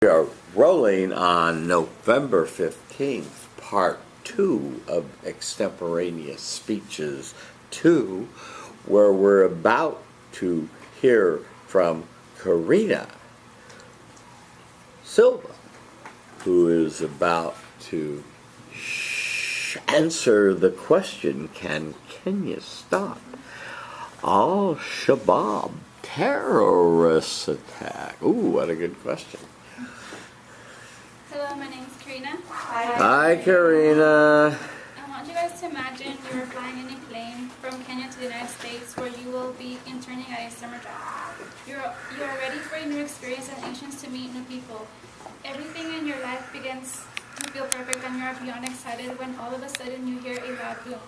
We are rolling on November 15th, part 2 of Extemporaneous Speeches 2, where we're about to hear from Kareena Silva, who is about to answer the question, can Kenya stop Al-Shabaab terrorist attack? Ooh, what a good question. Hello, my name is Kareena. Hi, Kareena. I want you guys to imagine you are flying in a plane from Kenya to the United States, where you will be interning at a summer job. You are ready for a new experience and anxious to meet new people. Everything in your life begins to feel perfect, and you are beyond excited when all of a sudden you hear a loud boom.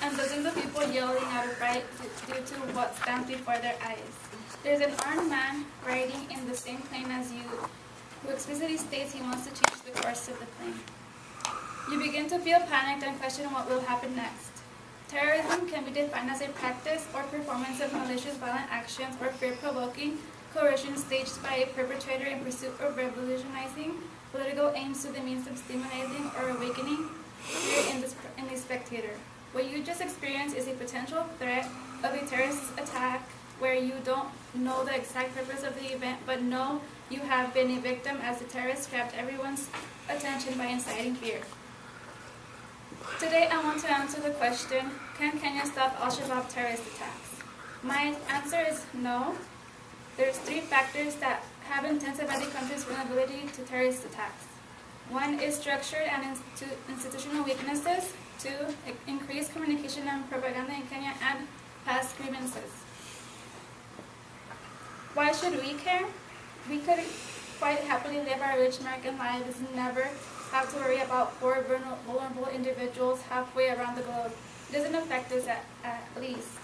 And dozens of people yelling out of fright due to what stands before their eyes. There's an armed man riding in the same plane as you, who explicitly states he wants to change the course of the plane. You begin to feel panicked and question what will happen next. Terrorism can be defined as a practice or performance of malicious violent actions or fear-provoking coercion staged by a perpetrator in pursuit of revolutionizing political aims to the means of stimulating or awakening fear in the spectator. What you just experienced is a potential threat of a terrorist attack where you don't know the exact purpose of the event, but know you have been a victim as the terrorists grabbed everyone's attention by inciting fear. Today I want to answer the question, can Kenya stop Al-Shabaab terrorist attacks? My answer is no. There's 3 factors that have intensified the country's vulnerability to terrorist attacks. 1 is structured and institutional weaknesses. 2, increased communication and propaganda in Kenya, and past grievances. Why should we care? We could quite happily live our rich American lives and never have to worry about poor, vulnerable individuals halfway around the globe. It doesn't affect us at least.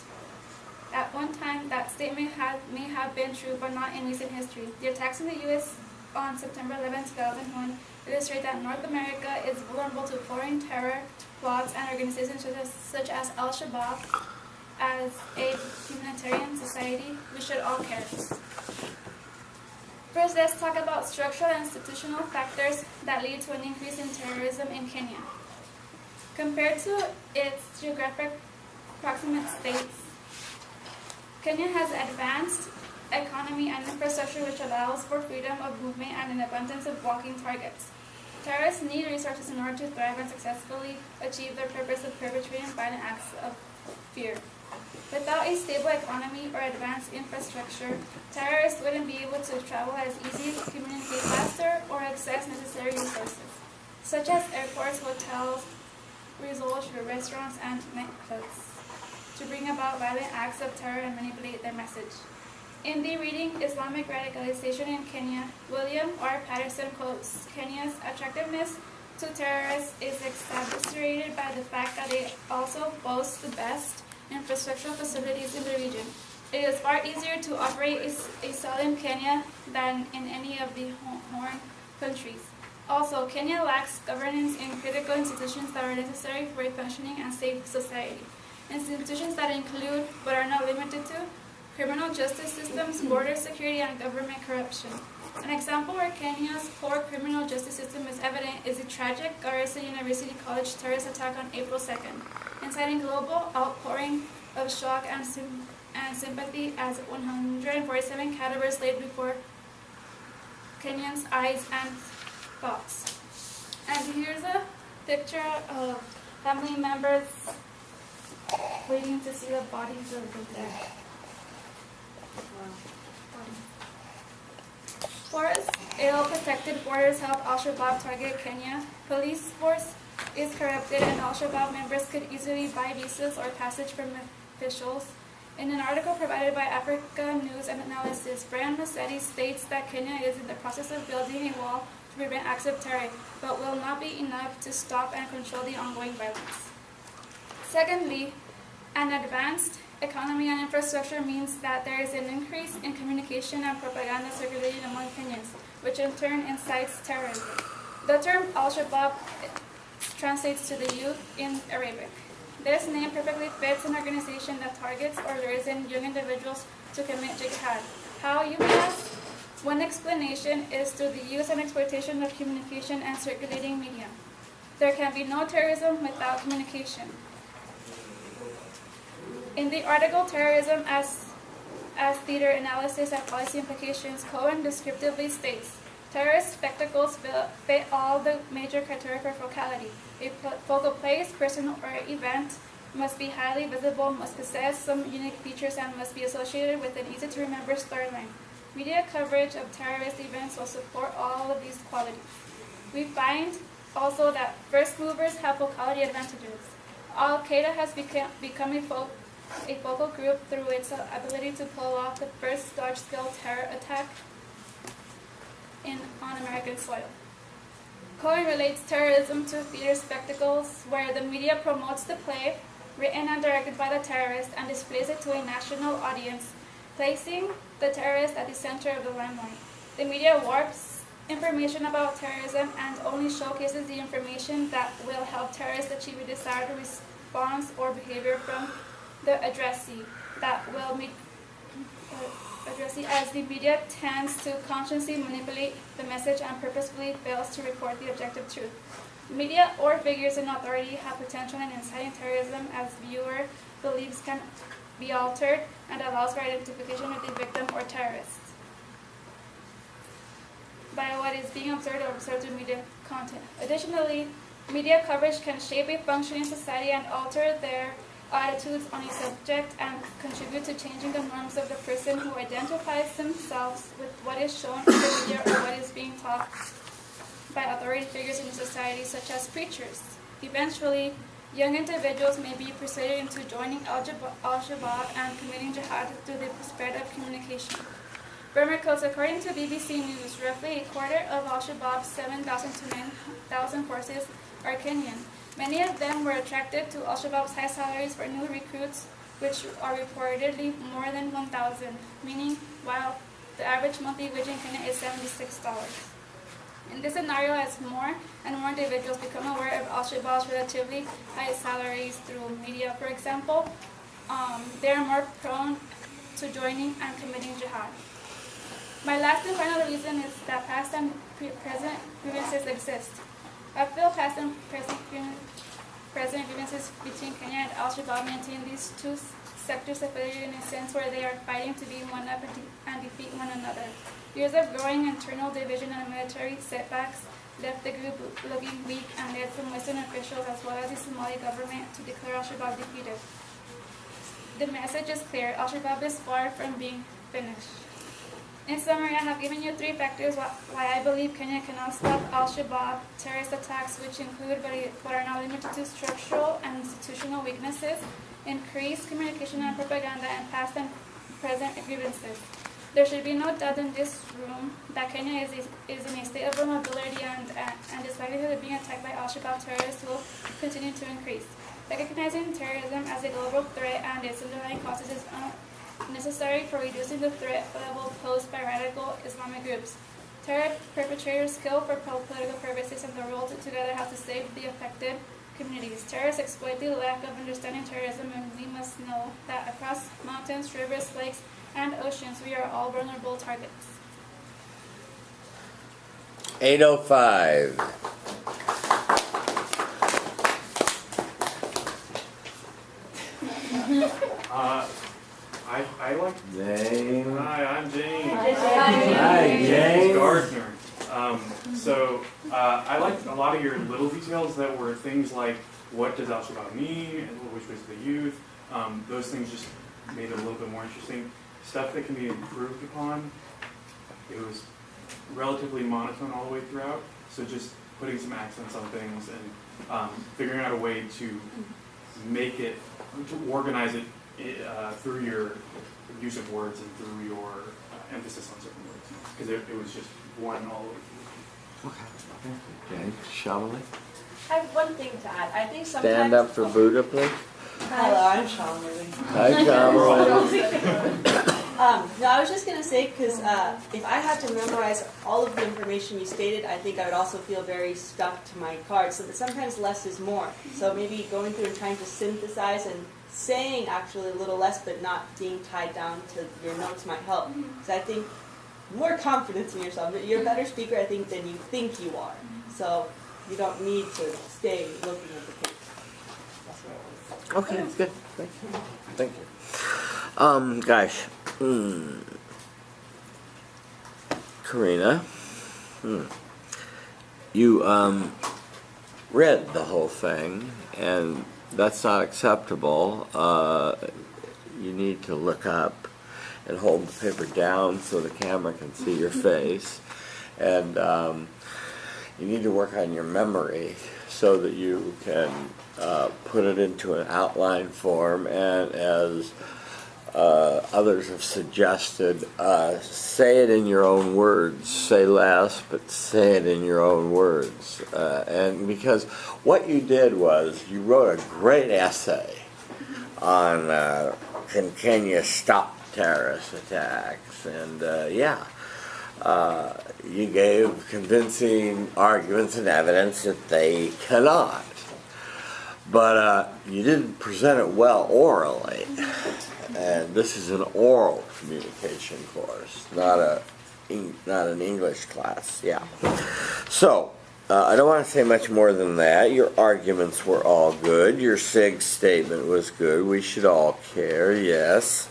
At one time, that statement may have been true, but not in recent history. The attacks in the U.S. on September 11, 2001 illustrate that North America is vulnerable to foreign terror plots and organizations such as Al-Shabaab. As a humanitarian society, we should all care. First, let's talk about structural and institutional factors that lead to an increase in terrorism in Kenya. Compared to its geographic proximate states, Kenya has advanced economy and infrastructure which allows for freedom of movement and an abundance of walking targets. Terrorists need resources in order to thrive and successfully achieve their purpose of perpetrating violent acts of fear. Without a stable economy or advanced infrastructure, terrorists wouldn't be able to travel as easy, communicate faster, or access necessary resources, such as airports, hotels, resorts, restaurants, and nightclubs, to bring about violent acts of terror and manipulate their message. In the reading Islamic Radicalization in Kenya, William R. Patterson quotes, Kenya's attractiveness to terrorists is exacerbated by the fact that it also boasts the best infrastructural facilities in the region. It is far easier to operate a cell in Kenya than in any of the Horn countries. Also, Kenya lacks governance in critical institutions that are necessary for a functioning and safe society. Institutions that include, but are not limited to, criminal justice systems, border security, and government corruption. An example where Kenya's poor criminal justice system is evident is the tragic Garissa University College terrorist attack on April 2nd, inciting global outpouring of shock and sympathy as 147 cadavers laid before Kenyans' eyes and thoughts. And here's a picture of family members waiting to see the bodies of the dead. Forests, ill-protected borders help Al-Shabaab target Kenya. Police force is corrupted, and Al-Shabaab members could easily buy visas or passage from officials. In an article provided by Africa News and Analysis, Brian Massetti states that Kenya is in the process of building a wall to prevent acts of terror, but will not be enough to stop and control the ongoing violence. Secondly, an advanced economy and infrastructure means that there is an increase in communication and propaganda circulating among Kenyans, which in turn incites terrorism. The term Al-Shabaab translates to the youth in Arabic. This name perfectly fits an organization that targets or lures in young individuals to commit jihad. How, you may ask? One explanation is through the use and exploitation of communication and circulating media. There can be no terrorism without communication. In the article Terrorism as Theater Analysis and Policy Implications, Cohen descriptively states, terrorist spectacles fit all the major criteria for focality. A focal place, person, or event must be highly visible, must possess some unique features, and must be associated with an easy-to-remember storyline. Media coverage of terrorist events will support all of these qualities. We find also that first movers have focality advantages. Al-Qaeda has become a focal group through its ability to pull off the first large-scale terror attack on American soil. Cohen relates terrorism to theater spectacles where the media promotes the play, written and directed by the terrorist, and displays it to a national audience, placing the terrorist at the center of the limelight. The media warps information about terrorism and only showcases the information that will help terrorists achieve a desired response or behavior from the addressee as the media tends to consciously manipulate the message and purposefully fails to report the objective truth. Media or figures in authority have potential in inciting terrorism as viewer beliefs can be altered and allows for identification of the victim or terrorist by what is being observed or observed through media content. Additionally, media coverage can shape a functioning society and alter their attitudes on a subject and contribute to changing the norms of the person who identifies themselves with what is shown in the media or what is being taught by authority figures in society, such as preachers. Eventually, young individuals may be persuaded into joining Al-Shabaab and committing jihad through the spread of communication. Burma codes, according to BBC News, roughly a quarter of Al-Shabaab's 7,000 to 9,000 forces are Kenyan. Many of them were attracted to Al-Shabaab's high salaries for new recruits, which are reportedly more than 1,000, meaning while the average monthly wage in Kenya is $76. In this scenario, as more and more individuals become aware of Al-Shabaab's relatively high salaries through media, for example, they are more prone to joining and committing jihad. My last and final reason is that past and present grievances exist. I feel past and present grievances between Kenya and Al-Shabaab maintain these two sectors affiliated in a sense where they are fighting to be one up and defeat one another. Years of growing internal division and military setbacks left the group looking weak and led some Western officials as well as the Somali government to declare Al-Shabaab defeated. The message is clear: Al-Shabaab is far from being finished. In summary, I have given you 3 factors why I believe Kenya cannot stop Al-Shabaab terrorist attacks, which include but are not limited to structural and institutional weaknesses, increased communication and propaganda, and past and present grievances. There should be no doubt in this room that Kenya is in a state of vulnerability and its likelihood of being attacked by Al-Shabaab terrorists will continue to increase. Recognizing terrorism as a global threat and its underlying causes is necessary for reducing the threat level posed by radical Islamic groups. Terror perpetrators kill for political purposes, and the role together have to save the affected communities. Terrorists exploit the lack of understanding terrorism, and we must know that across mountains, rivers, lakes, and oceans, we are all vulnerable targets. 8:05. I like Name. Hi, I'm James. Hi, James. Gardner. I liked a lot of your little details that were things like what does Al-Shabaab mean and which was the youth. Those things just made it a little bit more interesting. Stuff that can be improved upon. It was relatively monotone all the way throughout. So just putting some accents on things and figuring out a way to make it, to organize it through your use of words and through your emphasis on certain words, because it was just one all over. Okay, Shamali. I have one thing to add. I think sometimes... Stand up for Buddha, please. Hello, I'm Shamali. Hi, Shamali. No, I was just going to say, because if I had to memorize all of the information you stated, I think I would also feel very stuck to my cards. So that sometimes less is more. So maybe going through and trying to synthesize and saying actually a little less, but not being tied down to your notes might help. Because I think more confidence in yourself. You're a better speaker, I think, than you think you are. So you don't need to stay looking at the tape. That's what I want. Okay, good. Thank you. Thank you. Gosh. Kareena, you read the whole thing, and that's not acceptable. You need to look up and hold the paper down so the camera can see your face, and you need to work on your memory so that you can put it into an outline form, and as others have suggested, say it in your own words. Say less, but say it in your own words. And because what you did was you wrote a great essay on can Kenya stop terrorist attacks, and you gave convincing arguments and evidence that they cannot. But you didn't present it well orally. And this is an oral communication course, not an English class. Yeah. So I don't want to say much more than that. Your arguments were all good. Your SIG statement was good. We should all care. Yes.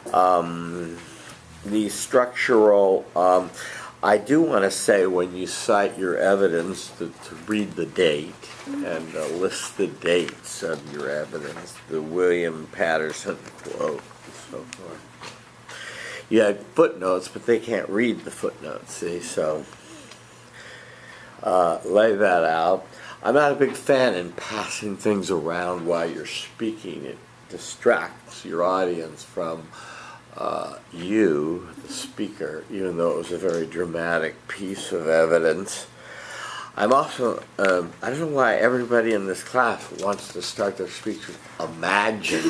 The structural. I do want to say when you cite your evidence to read the date and list the dates of your evidence, the William Patterson quote and so forth. You had footnotes, but they can't read the footnotes, see, so lay that out. I'm not a big fan in passing things around while you're speaking. It distracts your audience from you, the speaker, even though it was a very dramatic piece of evidence. I'm also, I don't know why everybody in this class wants to start their speech with imagine.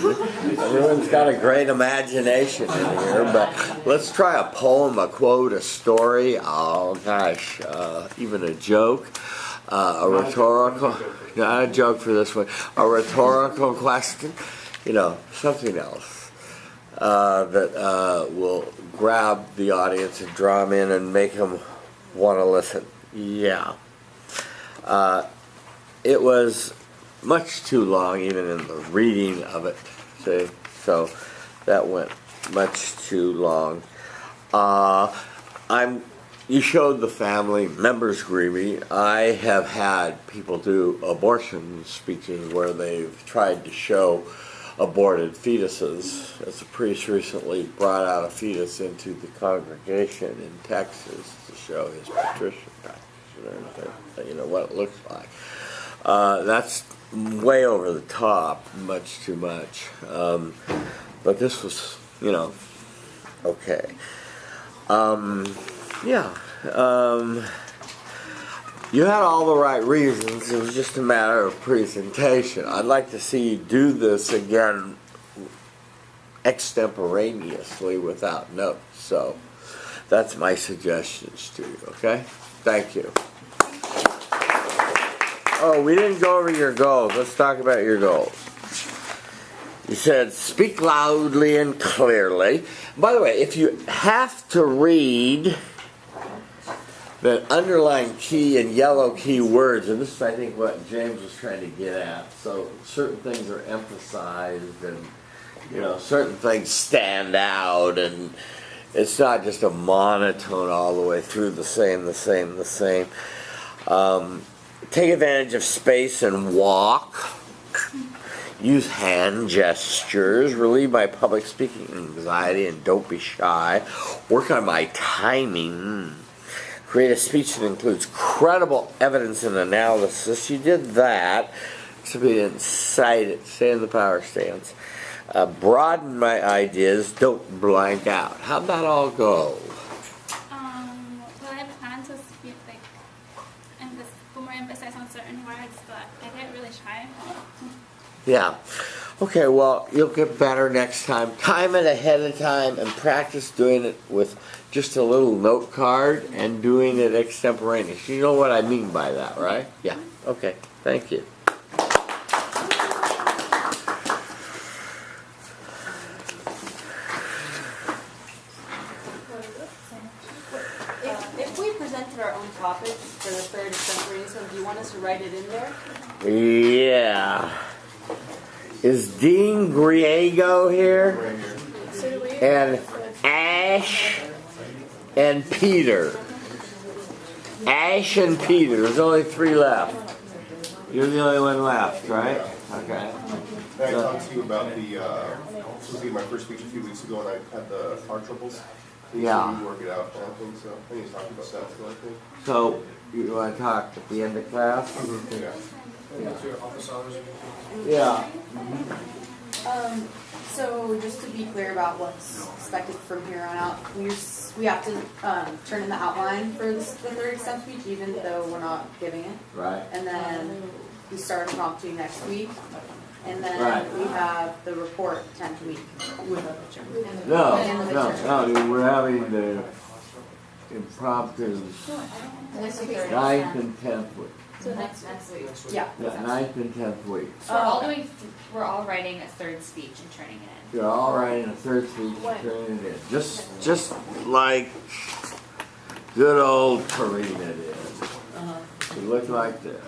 Everyone's got a great imagination in here, but let's try a poem, a quote, a story, oh gosh, even a joke, a rhetorical, not a joke for this one, a rhetorical question, something else. That will grab the audience and draw them in and make them want to listen. Yeah. It was much too long, even in the reading of it. See? So that went much too long. You showed the family members grieving. I have had people do abortion speeches where they've tried to show aborted fetuses. As a priest recently brought out a fetus into the congregation in Texas to show his patrician practitioner, what it looks like. That's way over the top, much too much. But this was, okay. You had all the right reasons. It was just a matter of presentation. I'd like to see you do this again extemporaneously without notes. So that's my suggestions to you, okay? Thank you. Oh, we didn't go over your goals. Let's talk about your goals. You said, speak loudly and clearly. By the way, if you have to read the underlying key and yellow key words, and this is, I think, what James was trying to get at. So certain things are emphasized, and certain things stand out, and it's not just a monotone all the way through, the same. Take advantage of space and walk. Use hand gestures. Relieve my public speaking anxiety, and don't be shy. Work on my timing. Create a speech that includes credible evidence and analysis. You did that, except you didn't cite it. Stay in the power stance. Broaden my ideas. Don't blank out. How'd that all go? I plan to speak and put more emphasis on certain words, but I get really shy. Yeah. Okay, well, you'll get better next time. Time it ahead of time and practice doing it with just a little note card and doing it extemporaneous. You know what I mean by that, right? Yeah. Okay. Thank you. of our own topics for the third Extemp reading, so do you want us to write it in there? Yeah. Is Dean Griego here? And Ash and Peter. Ash and Peter. There's only 3 left. You're the only one left, right? Okay. I talked to you about the, this was my first speech a few weeks ago, and I had the car troubles. Yeah. You work it out, I think, so I need to talk about that still, I think. So, you want to talk at the end of class? Yeah. What's your office hours? Yeah. So just to be clear about what's expected from here on out, we have to turn in the outline for the third Extemp speech, even though we're not giving it. Right. And then we start impromptu next week, and then Right. we have the report 10th week with a picture. No, we're having the impromptu Next week. 9th and 10th week. So next week. Yeah. Yeah, 9th and 10th week. So we're all writing a third speech and turning it in. You're all writing a third speech and turning it in. Just like good old Kareena did. She looked like this.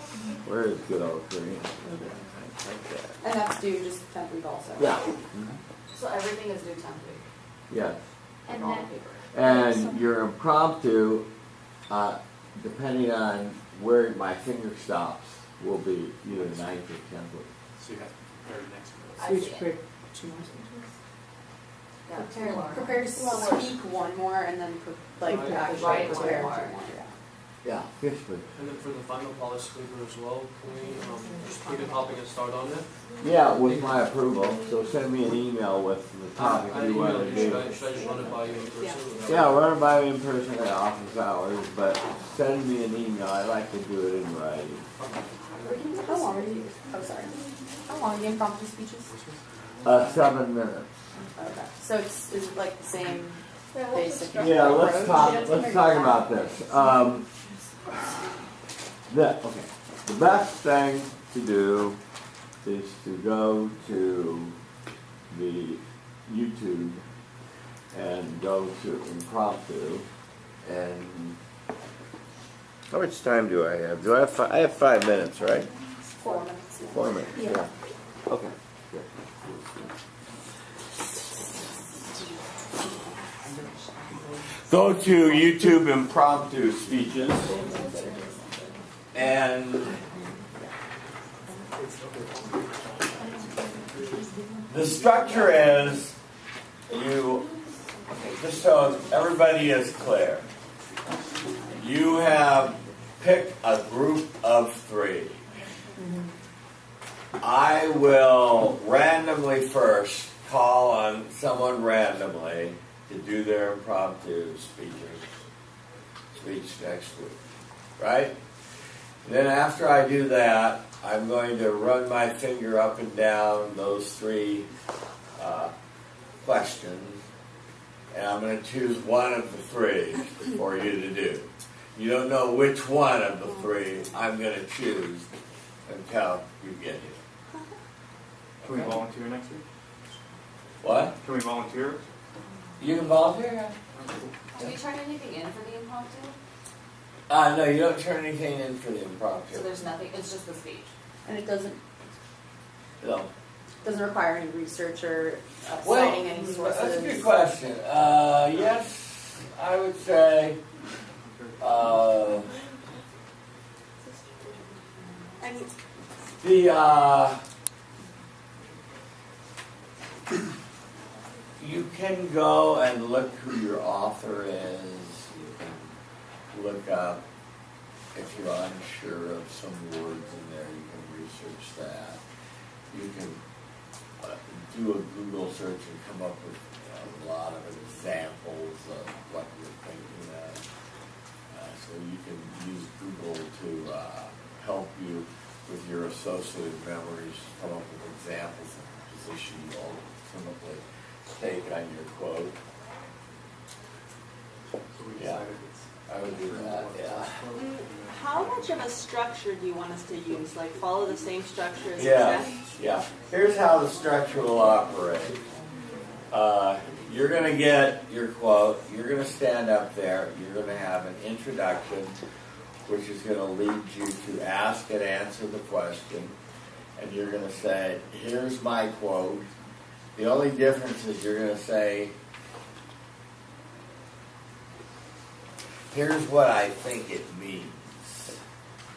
Where is good old Kareena? Like that. And that's due just 10th week also. Yeah. So everything is due 10th week. Yes. And All then, the paper. And your impromptu, depending on where my finger stops, will be either 9th or 10th week. So you have to prepare next week. Speech prepare to speak one more, and then actually Write prepare one 2 more. more. Yeah. Yeah, basically. And then for the final policy paper as well, can we just pick a topic and start on it? Yeah, with my approval. So send me an email with the topic I you want to emailed you. do. Should I just run it by you in person? Yeah, run it by me in person at office hours, but send me an email. I like to do it in writing. How long are you? Oh, sorry. How long are the impromptu speeches? 7 minutes. Okay. So is it like the same basic? Yeah, let's approach? talk about this. Okay. The best thing to do is to go to the YouTube and go to impromptu. And how much time do I have? Do I have? I have 5 minutes, right? 4 minutes. 4 minutes. Yeah. Okay. Good. Go to YouTube impromptu speeches, and the structure is just so everybody is clear, you have picked a group of 3. I will randomly first call on someone randomly to do their impromptu speech next week, right? And then after I do that, I'm going to run my finger up and down those 3 questions, and I'm going to choose one of the 3 for you to do. You don't know which one of the 3 I'm going to choose until you get it. Can we volunteer next week? What? Can we volunteer? You can volunteer? Do we turn anything in for the impromptu? No, you don't turn anything in for the impromptu. So there's nothing. It's just the speech, and it doesn't No. require any research or Well, citing any sources. that's a good question. Yes, I would say. You can go and look who your author is. You can look up if you're unsure of some words in there. You can research that. You can do a Google search and come up with a lot of examples of what you're thinking of. So you can use Google to help you with your associative memories, come up with examples of the position you ultimately take on your quote. So we Yeah. decided I would do that, yeah. How much of a structure do you want us to use? Like follow the same structure as Yeah, Extemp? yeah. Here's how the structure will operate. you're going to get your quote, you're going to stand up there, you're going to have an introduction, which is going to lead you to ask and answer the question, and you're going to say, here's my quote. The only difference is you're going to say, here's what I think it means.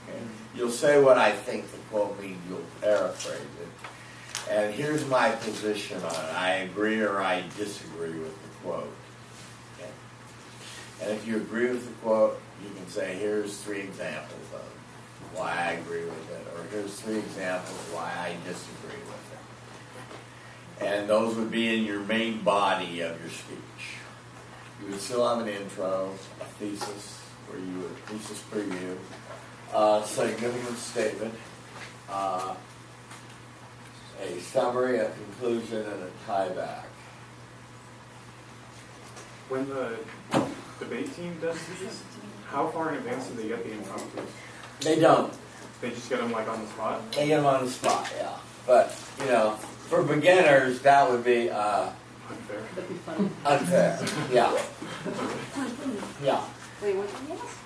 Okay? You'll say what I think the quote means, you'll paraphrase it. And here's my position on it. I agree or I disagree with the quote. Okay? And if you agree with the quote, you can say, here's 3 examples of why I agree with it, or here's 3 examples why I disagree with it. And those would be in your main body of your speech. You would still have an intro, a thesis, where you would thesis preview, significant statement, a summary, a conclusion, and a tie back. When the debate team does these, how far in advance do they get the impromptus? They don't. They just get them like on the spot? They get them on the spot, yeah. But, you know, for beginners, that would be Unfair. That'd be fun. unfair. Yeah. Yeah. Wait, what did you ask?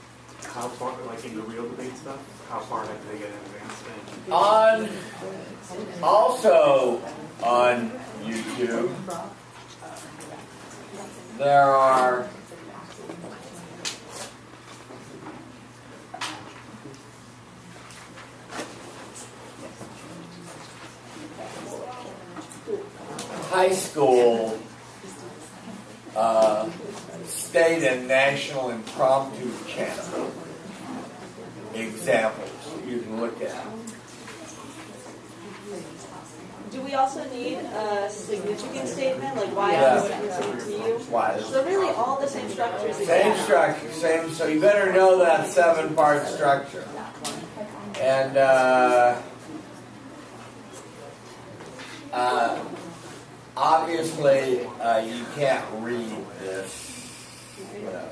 How far, like in the real debate stuff, how far do they get in advance? Also on YouTube, there are high school, state and national impromptu channel examples you can look at. Do we also need a significant statement, like why Yeah. I'm listening to you? Why? So really all the same structures Same again. structure, same. So you better know that 7-part structure. And obviously, you can't read this. You know.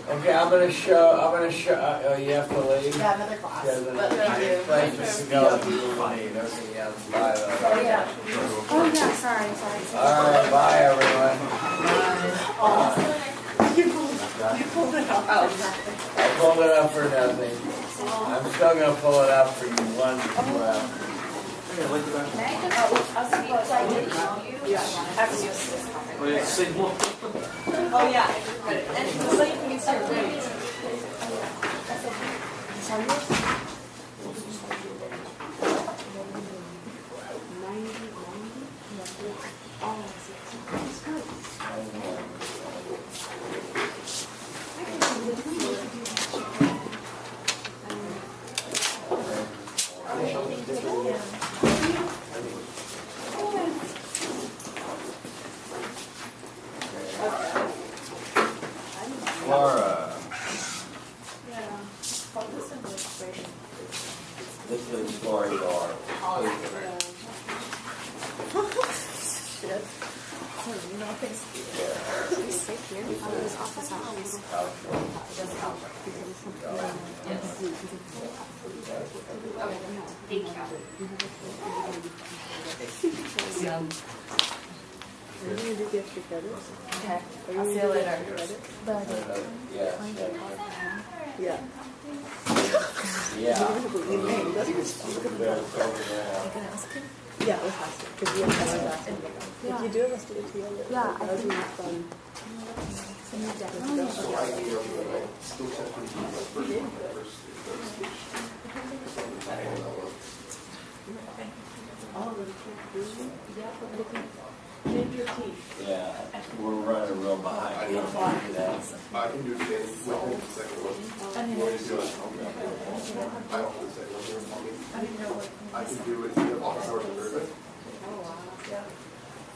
Okay, I'm gonna show. Oh, you have to leave. Yeah, another class. Yeah, then- But thank you. Places to go. You will need. Okay, yeah, bye. Oh, yeah. Oh, yeah, sorry. All right, bye, everyone. You pulled it up. Oh, I pulled it up for nothing. I'm still gonna pull it up for you once as well. Can I just, I'll speak, because I did email you. yeah. Actually, this topic. Oh, yeah, signal. Oh, yeah. And so you can get your grades. Laura, this is story door. Thank you. Okay, I'll see you later. Yeah. Yeah. Yeah. Yeah, it has to, because we have to last one. If you do it, let's do it together. Yeah, That would be fun. Ginger tea. Yeah, we're running real behind. I can do it within the second one. You want me to do it? I don't do the second one. I can do it. You have office hours on Thursday?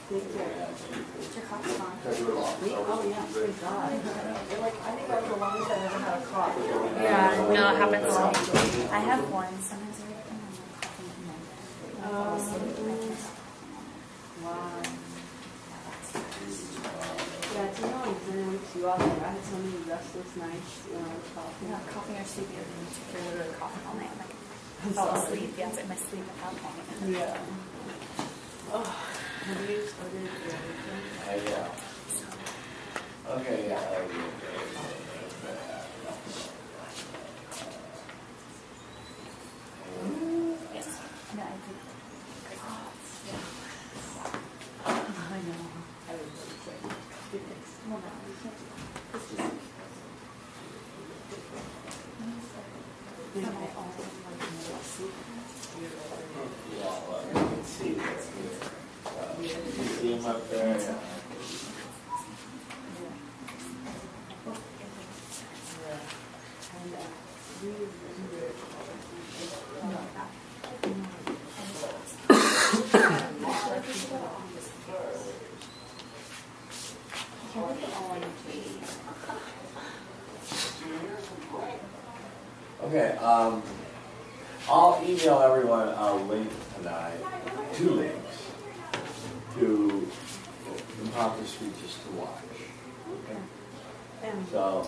Your coffee's on. Can I do it on office hours? Oh, yeah, thank God. I think that was the longest I've ever had a cough. Yeah, no, it happens to me. I have one. Sometimes I and I'm like coughing and then I fall asleep and I can't stop. Wow. Yeah, it's annoying because then it wakes you up. Like, I had so many restless nights when I was coughing. You're not coughing or sleeping, and you're literally coughing all night. I'm like, fall asleep. Yeah, it's in my sleep at that point. Yeah. Oh, have you started the other thing? Yeah. Okay, yeah. Yes. No, I did. I know. I was going to say. Well, no, we can't do that. It's just. I also like sleep. Yeah, well, you can see that here. You see him up there? Yeah. Okay, I'll email everyone a link tonight, 2 links to impromptu speeches to watch. Okay? So,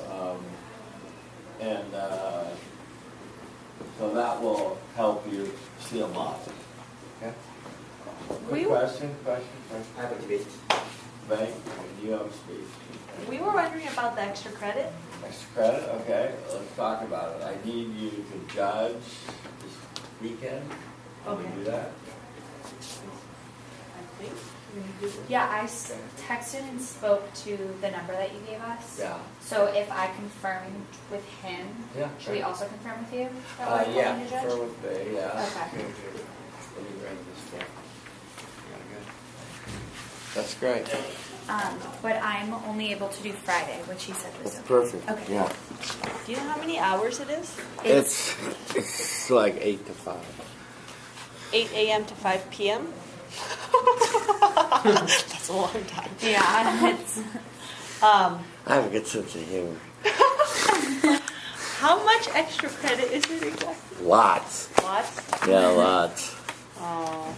so that will help you see a lot. Okay? Quick question. I have a speech. Bank, you have a speech. We were wondering about the extra credit. Extra credit, okay, let's talk about it. I need you to judge this weekend. Can we do that? I think. Yeah, I texted and spoke to the number that you gave us. Yeah. So if I confirmed with him, Yeah. should we also confirm with you? That we're Yeah, holding a judge? for with me, yeah. Okay. Let me grab this stuff. That's great. But I'm only able to do Friday, which he said was okay. Perfect, Okay. yeah. Do you know how many hours it is? It's like 8 to 5. 8 a.m. to 5 p.m.? That's a long time. Yeah, it's I have a good sense of humor. How much extra credit is it exactly? Lots. Lots? Yeah, lots. Oh.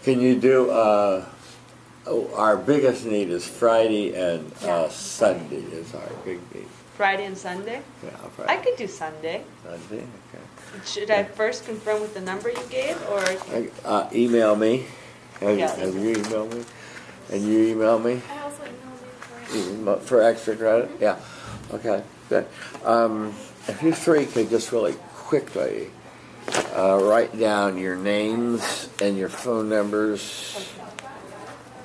Can you do, our biggest need is Friday and Sunday is our big need. Friday and Sunday? Yeah, I Friday. could do Sunday. Sunday, okay. Should I first confirm with the number you gave, or? Email me. Have Yeah. you emailed me? And you email me? I also emailed you For extra credit? Yeah. Okay, good. If you 3 could just really quickly write down your names and your phone numbers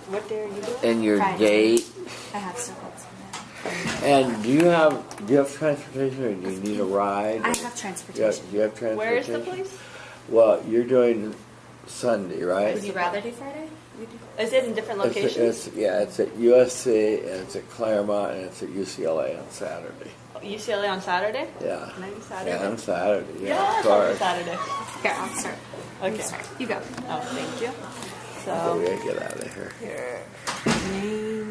What day are you doing? and your Friday. date. I have still got some now. And do you have transportation or do you need a ride? I have Do you transportation. have transportation? Where is the place? Well, you're doing Sunday, right? Would you rather do Friday? Is it in different locations? It's at USC, and it's at Claremont, and it's at UCLA on Saturday. UCLA on Saturday? Yeah. Can I do Saturday? Yeah, on Saturday. Yeah, Yeah, of I'll do course. Saturday. Here, I'll start. Okay. You go. Oh, thank you. Oh, So, we gotta get out of here. here. Name.